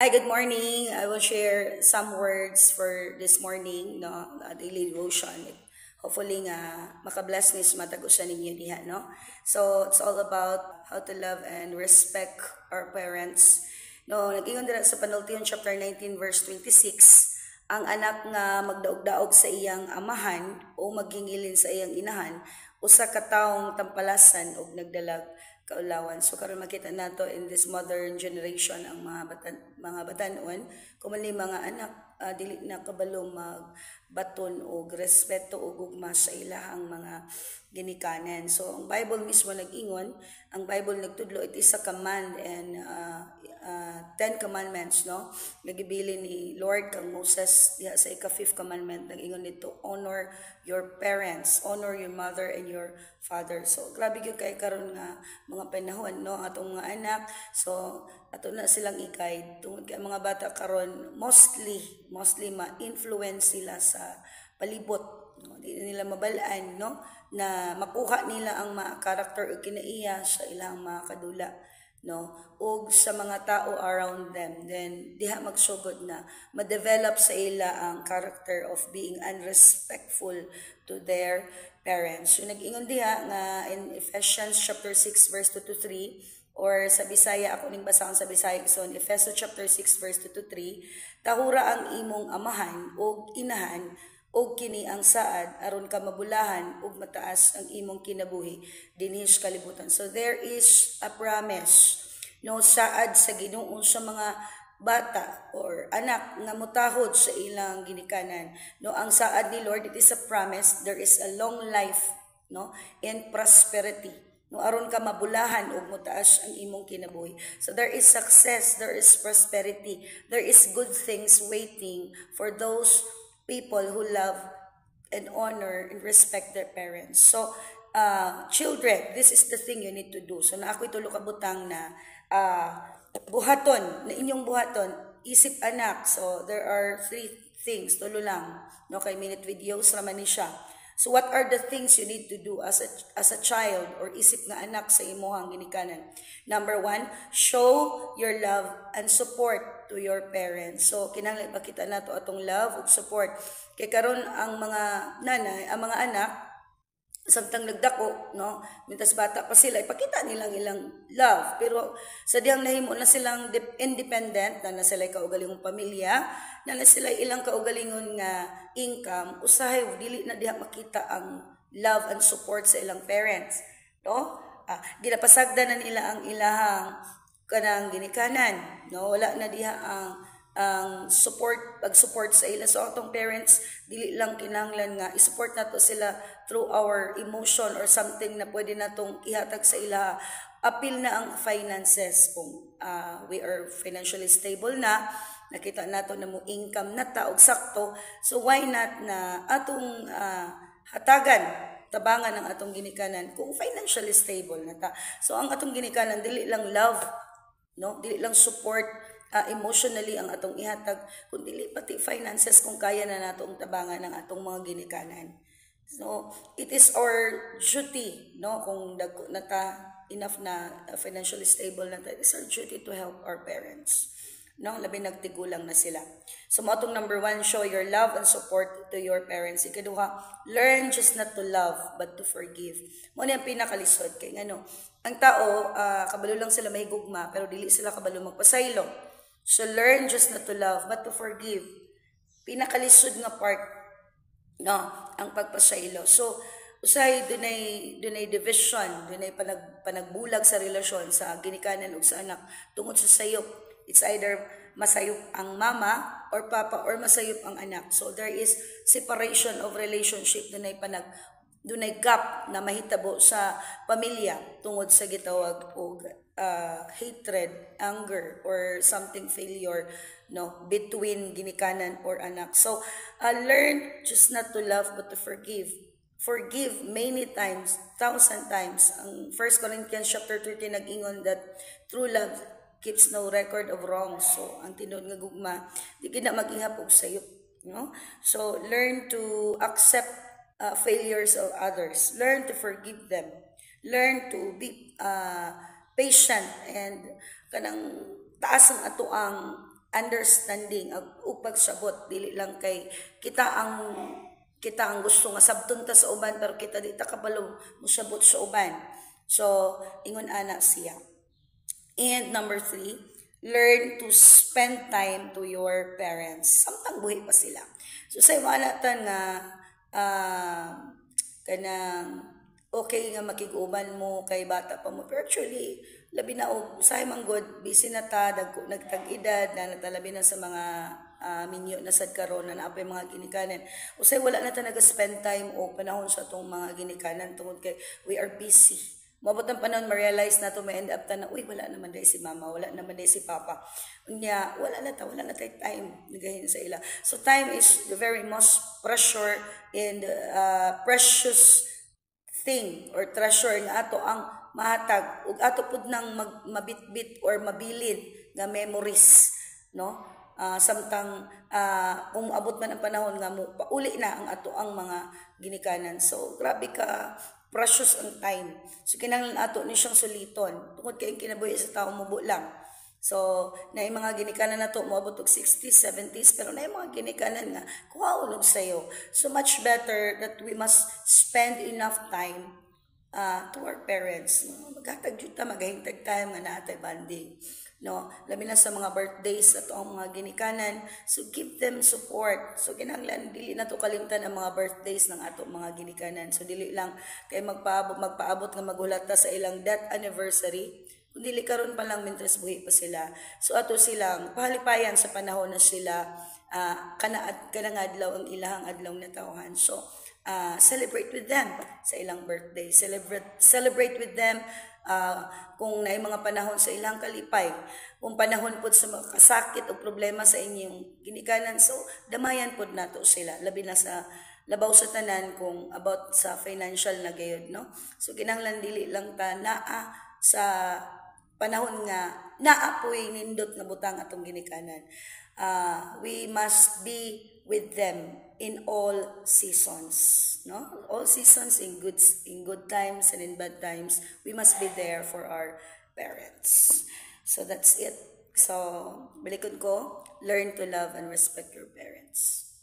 Hi, good morning. I will share some words for this morning, no, daily devotion. Hopefully nga makabless ni matagusan ninyo diha, no? So, it's all about how to love and respect our parents. No, nag-ingon dira sa Panultian chapter 19 verse 26, ang anak nga magdaog-daog sa iyang amahan o maghingilin sa iyang inahan, usa ka taong tampalasan og nagdalag kaulawan. So karon makita nato in this modern generation ang mga batanon kumali mga anak dili na kabalo magbaton og respeto o gugma sa ilahang mga ginikanan. So ang Bible mismo nag-ingon, ang Bible nagtudlo it is a command and 10 commandments, no? Nagibili ni Lord kang Moses diha sa ika-5th commandment nag-ingon dito, honor your parents, honor your mother and your father. So grabe gyud kay karon nga mga panahon, no, atong mga anak. So ato na silang i-guide tungod kay mga bata karon mostly ma-influence sila sa palibot, no? Di nila mabalaan, no, na makuha nila ang mga character o kinaiya sa ilang mga kadula, no, ug sa mga tao around them. Then diha magsugod na ma-develop sa ila ang character of being unrespectful to their parents. So nag-ingon diha nga in Ephesians chapter 6 verse 2 to 3, or sa Bisaya ako ning basahon sa Bisaya so in Ephesians chapter 6 verse 2 to 3, tahura ang imong amahan ug inahan og kini ang saad aron ka mabulahan ug mataas ang imong kinabuhi dinhi sa kalibutan. So there is a promise, no, saad sa Ginoo sa mga bata or anak nga mutahod sa ilang ginikanan, no. Ang saad ni Lord, it is a promise, there is a long life, no, and prosperity, no, aron ka mabulahan ug mutaas ang imong kinabuhi. So there is success, there is prosperity, there is good things waiting for those people who love and honor and respect their parents. So children, this is the thing you need to do. So na ako'y tulo ka butang na buhaton, na inyong buhaton, isip anak. So there are 3 things, tulo lang, no, kay minute videos raman ni siya. So what are the things you need to do as a child or isip nga anak sa imuhang ginikanan? Number 1, show your love and support to your parents. So kinahanglan ipakita nato atong love ug support. Kay karon ang mga nanay, ang mga anak samtang nagdako, no, mintas bata pa sila ipakita nilang ilang love, pero sa diyang nahimo na silang independent na sila kaugalingong pamilya, na sila ilang kaugalingon nga income, usahay dili na diha makita ang love and support sa ilang parents, no. Ginapasagdan na nila ang ilahang kanang ginikanan, no, wala na diha ang support, pag-support sa ila. So atong parents dili lang kinahanglan nga i-support nato sila through our emotion or something na pwede natong ihatag sa ila. Apil na ang finances kung we are financially stable na, nakita nato na mo income na ta og sakto. So why not na atong hatagan tabangan ang atong ginikanan kung financially stable na ta. So ang atong ginikanan dili lang love, no, dili lang support emotionally ang atong ihatag, kundi pati finances kung kaya na natong tabangan ang atong mga ginikanan. So it is our duty, no, kung dagko na ta enough na financially stable na ta, it is our duty to help our parents, no, labi nagtigulang na sila. So mo atong number 1, show your love and support to your parents. Ikaduha, learn just not to love but to forgive. Mo ni ang pinakalisod kay ngano ang tao kabalo lang sila mahigugma pero dili sila kabalo magpasaylo. So learn just not to love but to forgive. Pinakalisod nga part, no, ang pagpasaylo. So usahay dunay division, dunay panagbulag sa relasyon sa ginikanan ug sa anak tungod sa sayop. It's either masayop ang mama or papa or masayop ang anak. So there is separation of relationship, dunay gap na mahitabo sa pamilya tungod sa gitawag og hatred, anger, or something failure, no, between ginikanan or anak. So learn just not to love but to forgive. Forgive many times, 1,000 times. Ang 1 Corinthians chapter 13 nag-ingon that true love keeps no record of wrongs. So ang tinuod nga gugma di gina maghihap og sayop, no. So learn to accept failures of others. Learn to forgive them. Learn to be patient and kanang taas ang ato ang understanding upag sabot dili lang kay kita ang gusto nga sabton ta sa uban pero kita di ta kabalo musabot sa uban. So ingon ana siya. And number 3, learn to spend time to your parents samtang buhi pa sila. So say wala ta nga kanang okay nga makiguban mo kay bata pa mo, pero actually labi na og say manggod busy na ta nagtag-edad na natalabi na sa mga minyo na sad karon na naapay mga ginikanan. Usay wala na ta nag-spend time o panahon sa tong mga ginikanan tungod kay we are busy. Mabot ang panahon ma-realize na to may end up ta na uy wala naman day si mama, wala naman day si papa. Unya wala na tay time nagahin sa ila. So time is the very most precious thing or treasure nga ato ang mahatag ug ato pud nang mabitbit or mabilin nga memories, no? Samtang kung abot man ang panahon nga mo pauli na ang ato ang mga ginikanan. So grabe ka precious ang time. So kinahanglan ato ni siyang suliton tungod kay kinabuhi sa tawo mubo lang. So na mga ginikanan nato moabot og 60s, 70s pero na mga ginikanan nga kuhaon og sayo. So much better that we must spend enough time to our parents. No? Maghatag jud ta magahintag time nga naatay banding. No, labi na sa mga birthdays ato ang mga ginikanan, so give them support. So kinahanglan dili na to kalimtan ang mga birthdays ng ato mga ginikanan. So dili lang kay magpaabot nga magulat ta sa ilang death anniversary, kung dili karon pa lang mintres buhi pa sila. So ato silang pahalipayan sa panahon na sila kanang adlaw ang ilahang adlaw na tawhan. So celebrate with them sa ilang birthday. Celebrate with them kung naay mga panahon sa ilang kalipay, kung panahon pod sa mga kasakit o problema sa inyong ginikanan, so damayan pod nato sila labi na sa labaw sa tanan kung about sa financial na gayud, no? So kinahanglan dili lang ta naa sa panahon nga naapoy nindot nga butang atong ginikanan. We must be with them in all seasons, no? All seasons, in good times and in bad times, we must be there for our parents. So that's it. So balikod ko, learn to love and respect your parents.